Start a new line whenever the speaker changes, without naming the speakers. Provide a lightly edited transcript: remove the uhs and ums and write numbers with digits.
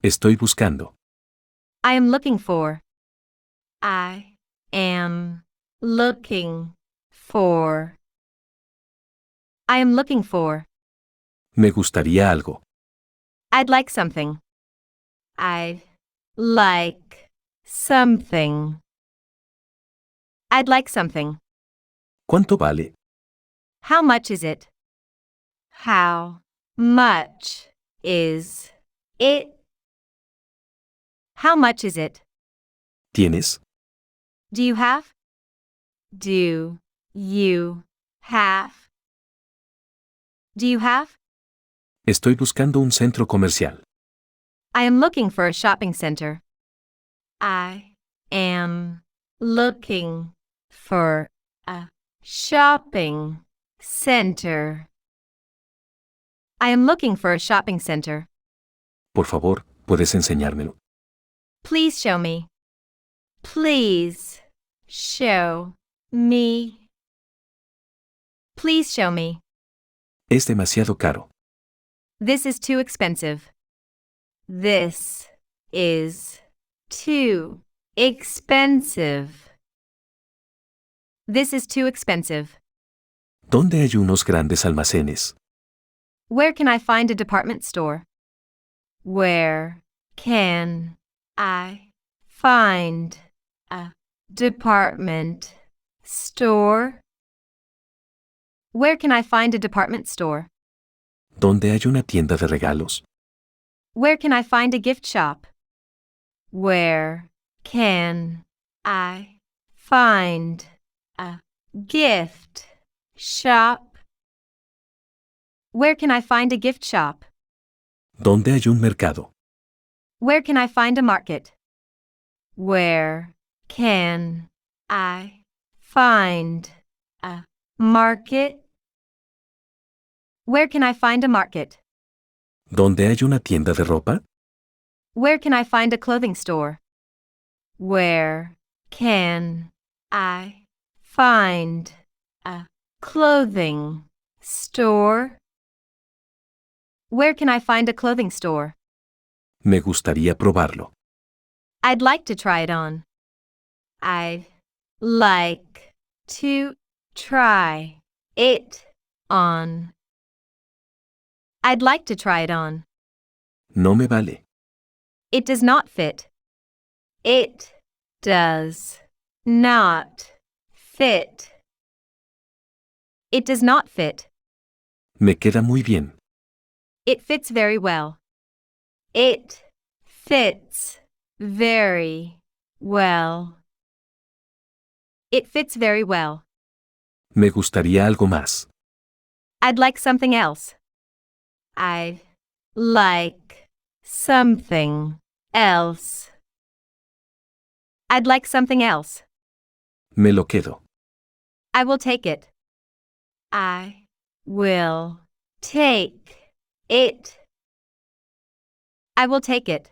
Estoy buscando.
I am looking for. I am looking for. I am looking for.
Me gustaría algo.
I'd like something. I'd like something. I'd like something.
¿Cuánto vale?
How much is it? How much is it? How much is it?
¿Tienes?
Do you have? Do you have? Do you have?
Estoy buscando un centro comercial.
I am looking for a shopping center. I am looking for a shopping center. I am looking for a shopping center.
Por favor, ¿puedes enseñármelo?
Please show me. Please show me. Please show me.
Es demasiado caro.
This is too expensive. This is too expensive. This is too expensive.
¿Dónde hay unos grandes almacenes?
Where can I find a department store? Where can I find a department store? Where can I find a department store?
¿Dónde hay una tienda de regalos?
Where can I find a gift shop? Where can I find a gift shop? Where can I find a gift shop?
¿Dónde hay un mercado?
Where can I find a market? Where can I find a market? Where can I find a market?
¿Dónde hay una tienda de ropa?
Where can I find a clothing store? Where can I find a clothing store? Where can I find a clothing store?
Me gustaría probarlo.
I'd like to try it on. I'd like to try it on. I'd like to try it on.
No me vale.
It does not fit. It does not fit. It does not fit.
Me queda muy bien.
It fits very well. It fits very well. It fits very well.
Me gustaría algo más.
I'd like something else. I'd like something else. I'd like something else.
Me lo quedo.
I will take it. I will take it. I will take it.